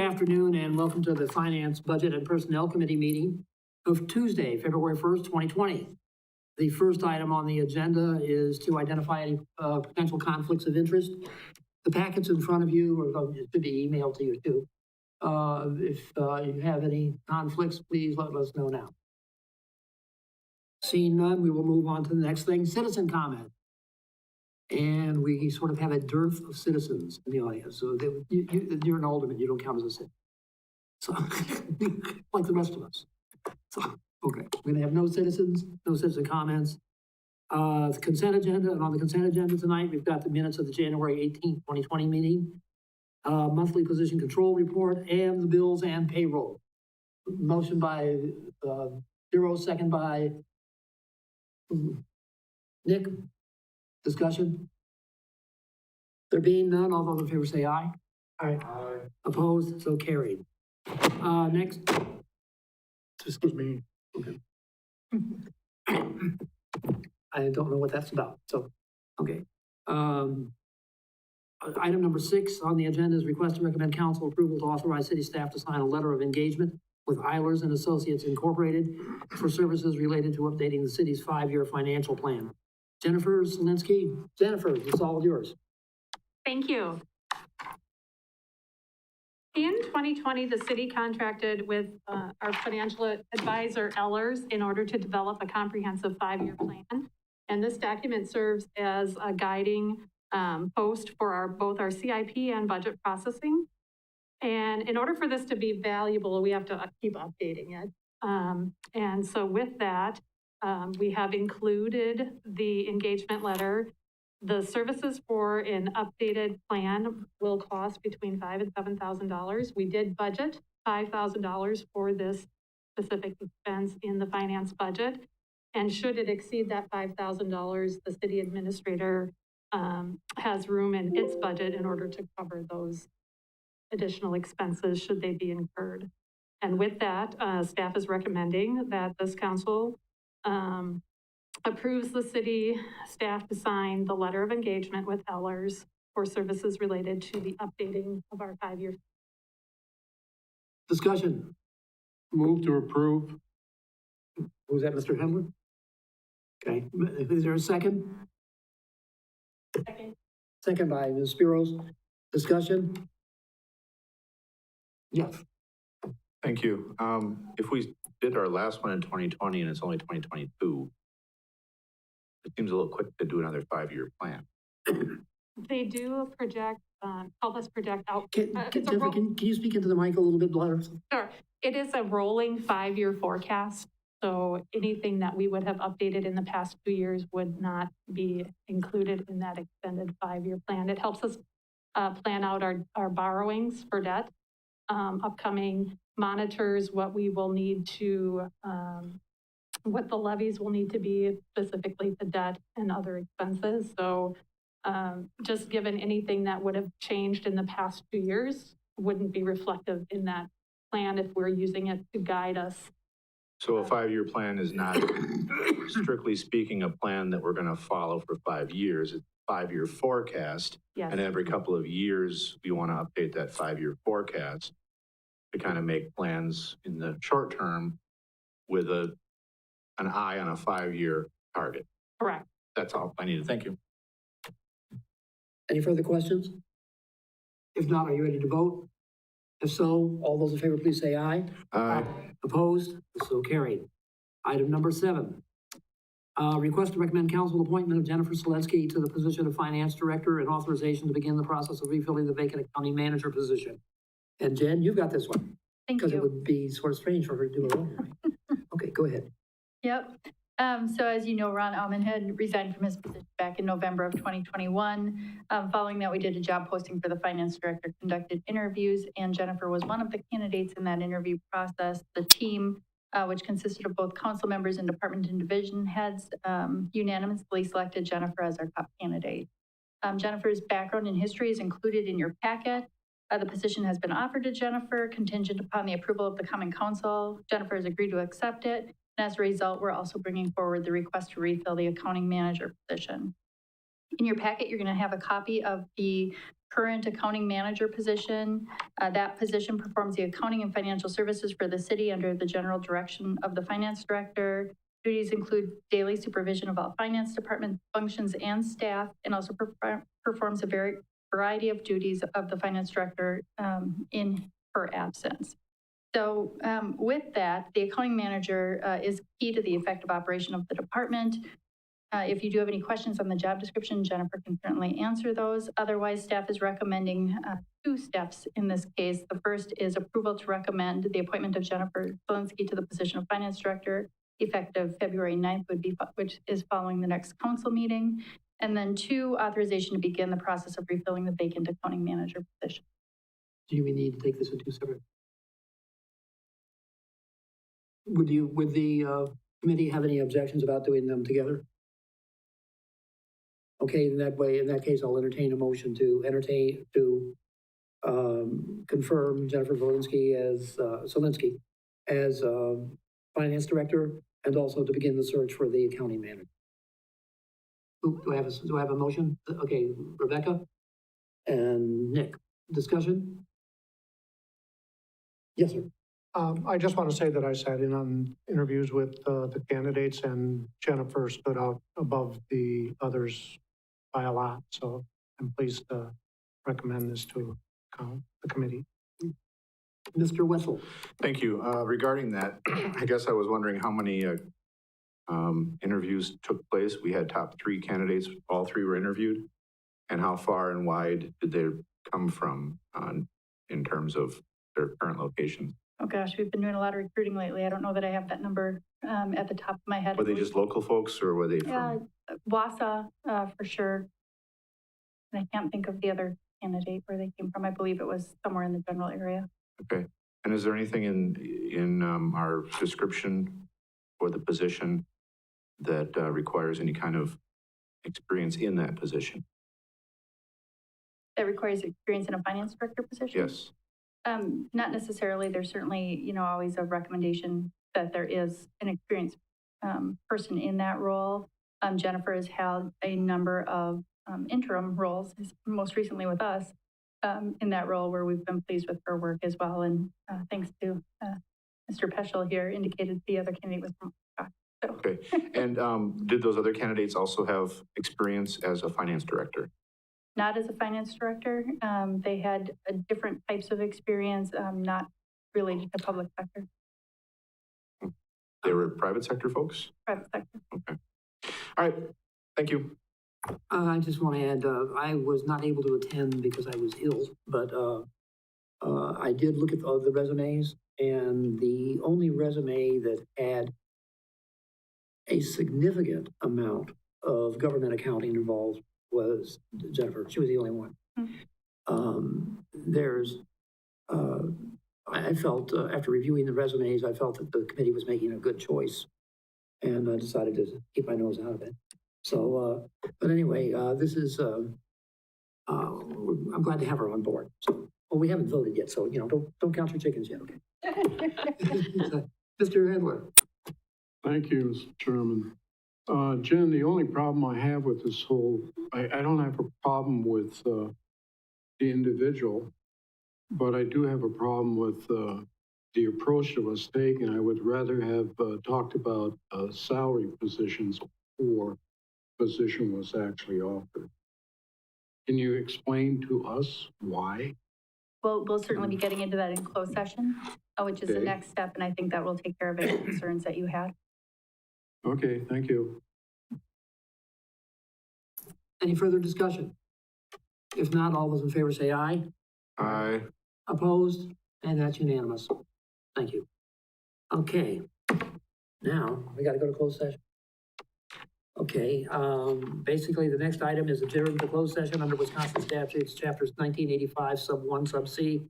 Good afternoon and welcome to the Finance, Budget, and Personnel Committee meeting of Tuesday, February 1st, 2020. The first item on the agenda is to identify any potential conflicts of interest. The packets in front of you, or it should be emailed to you too. If you have any conflicts, please let us know now. Seeing none, we will move on to the next thing, citizen comment. And we sort of have a dearth of citizens in the audience. So you're an alderman, you don't count as a citizen. So, like the rest of us. So, okay, we're gonna have no citizen comments. The consent agenda, and on the consent agenda tonight, we've got the minutes of the January 18th, 2020 meeting, monthly position control report, and the bills and payroll. Motion by Zero, second by Nick. Discussion? There being none, all those in favor say aye. Aye. Opposed? So carried. Next. Excuse me. Okay. I don't know what that's about. So, okay. Item number 6 on the agenda is request to recommend council approval to authorize city staff to sign a letter of engagement with Eilers and Associates Incorporated for services related to updating the city's 5-year financial plan. Jennifer Zielecki. Jennifer, it's all yours. Thank you. In 2020, the city contracted with our financial advisor, Eilers, in order to develop a comprehensive 5-year plan. And this document serves as a guiding post for both our CIP and budget processing. And in order for this to be valuable, we have to keep updating it. And so with that, we have included the engagement letter. The services for an updated plan will cost between $5,000 and $7,000. We did budget $5,000 for this specific expense in the finance budget. And should it exceed that $5,000, the city administrator has room in its budget in order to cover those additional expenses should they be incurred. And with that, staff is recommending that this council approves the city staff to sign the letter of engagement with Eilers for services related to the updating of our 5-year. Discussion. Move to approve. Was that Mr. Henley? Okay, is there a second? Second. Second by Ms. Spiros. Discussion? Yes. Thank you. If we did our last one in 2020 and it's only 2022, it seems a little quick to do another 5-year plan. They do project, help us project out. Jennifer, can you speak into the mic a little bit louder? Sure. It is a rolling 5-year forecast. So anything that we would have updated in the past 2 years would not be included in that extended 5-year plan. It helps us plan out our borrowings for debt, upcoming monitors, what we will need to, what the levies will need to be specifically to debt and other expenses. So just given anything that would have changed in the past 2 years wouldn't be reflective in that plan if we're using it to guide us. So a 5-year plan is not, strictly speaking, a plan that we're going to follow for 5 years. It's a 5-year forecast. Yes. And every couple of years, we want to update that 5-year forecast to kind of make plans in the short term with an eye on a 5-year target. Correct. That's all I needed. Thank you. Any further questions? If not, are you ready to vote? If so, all those in favor, please say aye. Aye. Opposed? So carried. Item number 7. Request to recommend council appointment of Jennifer Zielecki to the position of finance director and authorization to begin the process of refilling the vacant accounting manager position. And Jen, you've got this one. Thank you. Because it would be sort of strange for her to do it alone, right? Okay, go ahead. Yep. So as you know, Ron Allman had resigned from his position back in November of 2021. Following that, we did a job posting for the finance director, conducted interviews, and Jennifer was one of the candidates in that interview process. The team, which consisted of both council members and department and division heads, unanimously selected Jennifer as our top candidate. Jennifer's background and history is included in your packet. The position has been offered to Jennifer contingent upon the approval of the common council. Jennifer has agreed to accept it. And as a result, we're also bringing forward the request to refill the accounting manager position. In your packet, you're going to have a copy of the current accounting manager position. That position performs the accounting and financial services for the city under the general direction of the finance director. Duties include daily supervision of all finance department functions and staff, and also performs a variety of duties of the finance director in her absence. So with that, the accounting manager is key to the effective operation of the department. If you do have any questions on the job description, Jennifer can certainly answer those. Otherwise, staff is recommending 2 steps in this case. The first is approval to recommend the appointment of Jennifer Zielecki to the position of finance director effective February 9th, which is following the next council meeting. And then 2, authorization to begin the process of refilling the vacant accounting manager position. Do we need to take this in 2 separate? Would the committee have any objections about doing them together? Okay, in that case, I'll entertain a motion to confirm Jennifer Zielecki as finance director, and also to begin the search for the accounting manager. Do I have a motion? Okay, Rebecca and Nick, discussion? Yes, sir. I just want to say that I sat in on interviews with the candidates, and Jennifer stood out above the others by a lot. So I'm pleased to recommend this to the committee. Mr. Wessel. Thank you. Regarding that, I guess I was wondering how many interviews took place. We had top 3 candidates, all 3 were interviewed. And how far and wide did they come from in terms of their current locations? Oh gosh, we've been doing a lot of recruiting lately. I don't know that I have that number at the top of my head. Were they just local folks, or were they from? Wausau, for sure. And I can't think of the other candidate where they came from. I believe it was somewhere in the general area. Okay. And is there anything in our description for the position that requires any kind of experience in that position? That requires experience in a finance director position? Yes. Not necessarily. There's certainly, always a recommendation that there is an experienced person in that role. Jennifer has held a number of interim roles, most recently with us, in that role where we've been pleased with her work as well. And thanks to Mr. Peschel here, indicated the other candidate was from so. Okay. And did those other candidates also have experience as a finance director? Not as a finance director. They had different types of experience, not related to public sector. They were private sector folks? Private sector. Okay. All right. Thank you. I just want to add, I was not able to attend because I was ill, but I did look at the resumes, and the only resume that had a significant amount of government accounting involved was Jennifer. She was the only one. I felt, after reviewing the resumes, I felt that the committee was making a good choice, and I decided to keep my nose out of it. So, but anyway, this is, I'm glad to have her on board. So, well, we haven't voted yet, so, don't count your chickens yet, okay? Mr. Handler. Thank you, Mr. Chairman. Jen, the only problem I have with this whole, I don't have a problem with the individual, but I do have a problem with the approach that was taken. I would rather have talked about salary positions or position was actually offered. Can you explain to us why? Well, we'll certainly be getting into that in closed session, which is the Okay. next step, and I think that will take care of any concerns that you had. Okay, thank you. Any further discussion? If not, all those in favor say aye. Aye. Opposed? And that's unanimous. Thank you. Okay. Now, we got to go to closed session. Okay, basically, the next item is adjourned to closed session under Wisconsin statutes, chapters 1985, sub 1, sub C,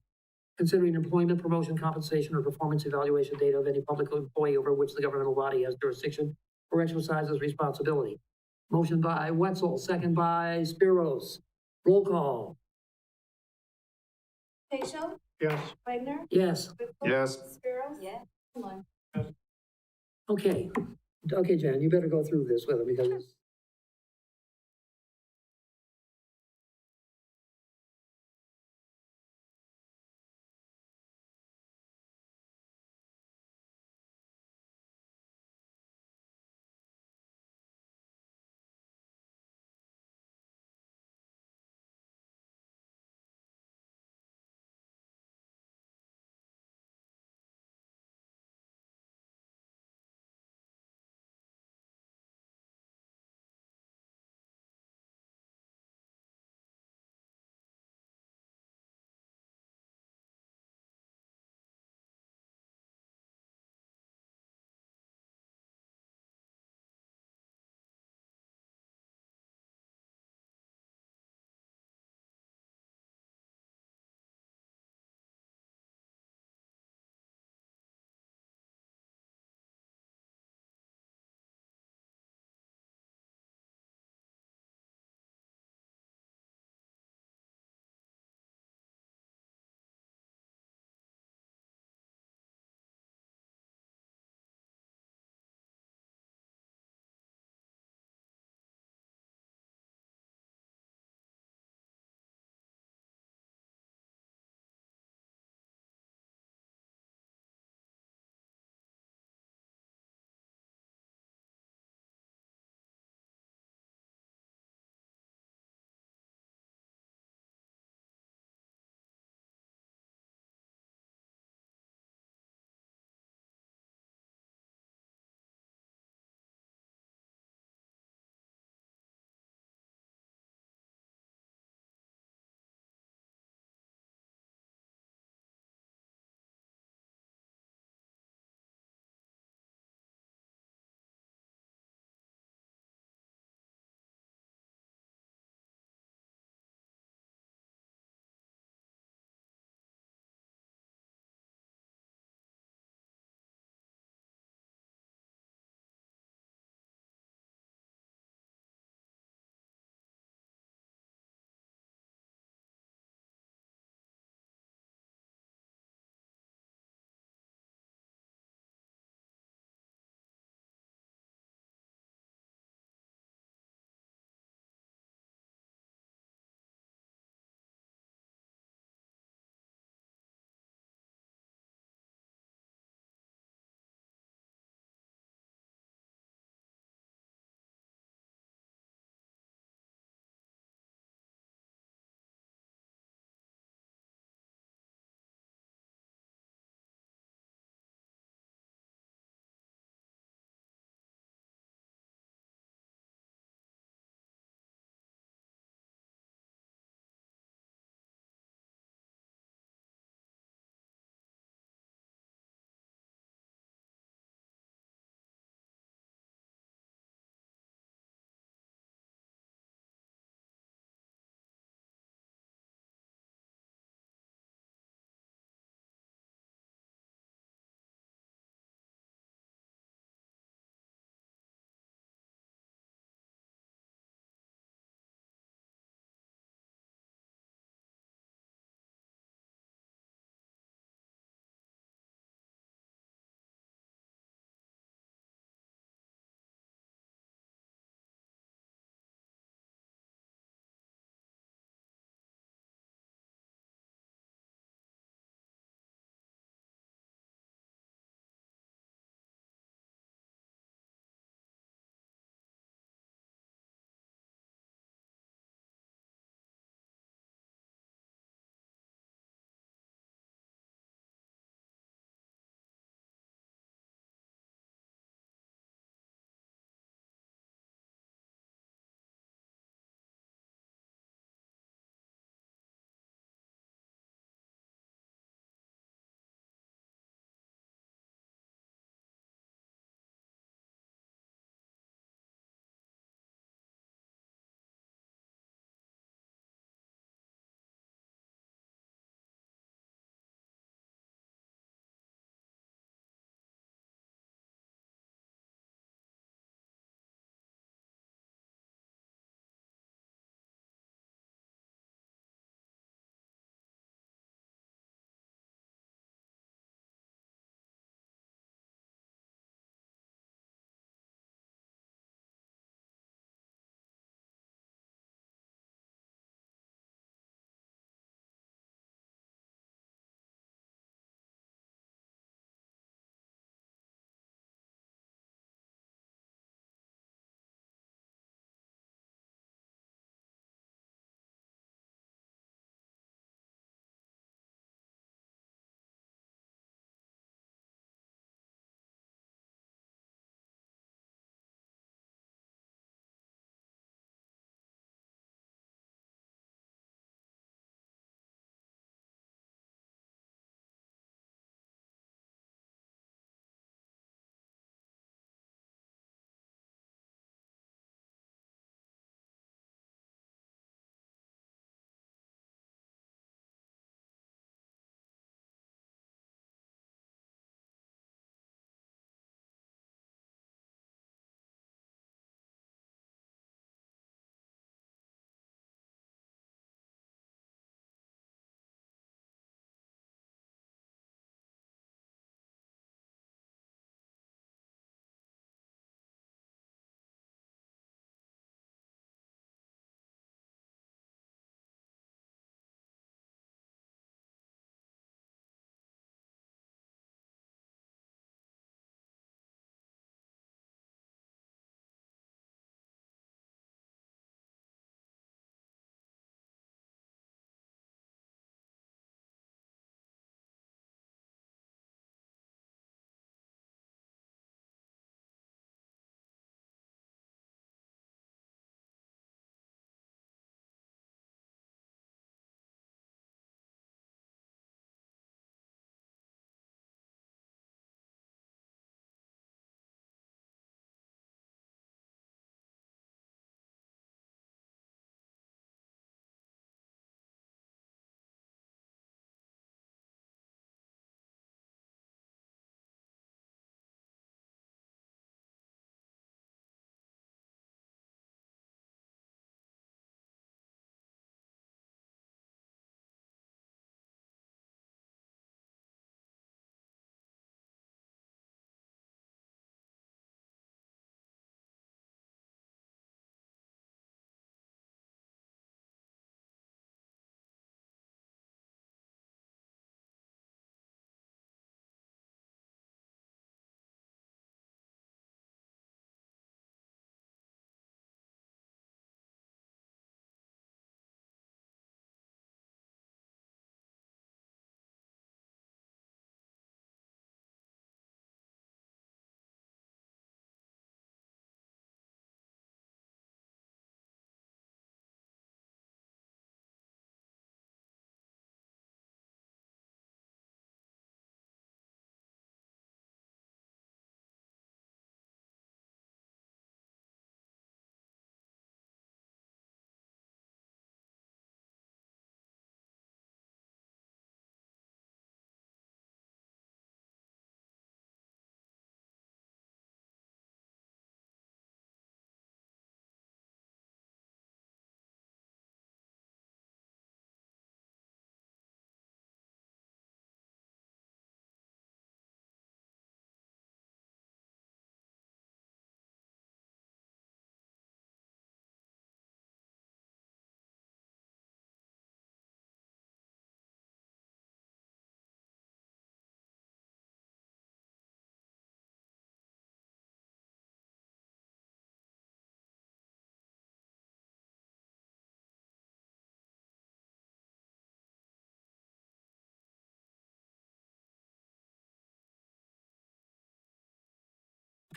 considering employment, promotion, compensation, or performance evaluation data of any public employee over which the governmental body has jurisdiction or exercises responsibility. Motion by Wetzel, second by Spiros. Roll call. Peschel, Yes. Wagner, Yes. Yes. Spiros. Yes. Okay. Okay, Jan, you better go through this with him because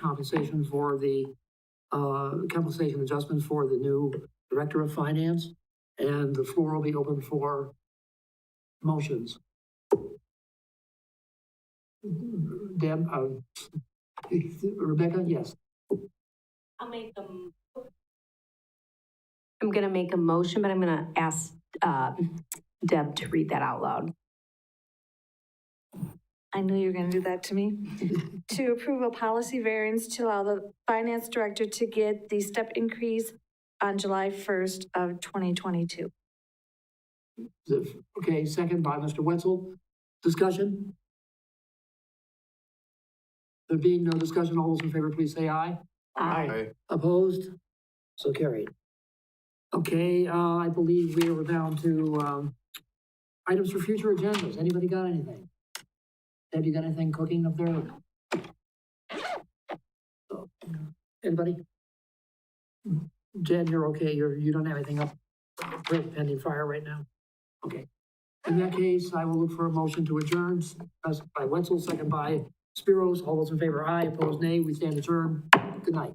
compensation for the, compensation adjustment for the new Director of Finance. And the floor will be open for motions. Deb, Rebecca, yes. I'm gonna make a motion, but I'm gonna ask Deb to read that out loud. I knew you were going to do that to me. To approve a policy variance to allow the finance director to get the step increase on July 1st of 2022. Okay, second by Mr. Wetzel. Discussion? There being no discussion, all those in favor, please say aye. Aye. Opposed? So carried. Okay, I believe we are down to, items for future agendas. Anybody got anything? Have you got anything cooking up there? So, anybody? Jen, you're okay, you don't have anything up, pending fire right now? Okay. In that case, I will look for a motion to adjourn, by Wetzel, second by Spiros. All those in favor, aye. Opposed, nay. We stand adjourned. Good night.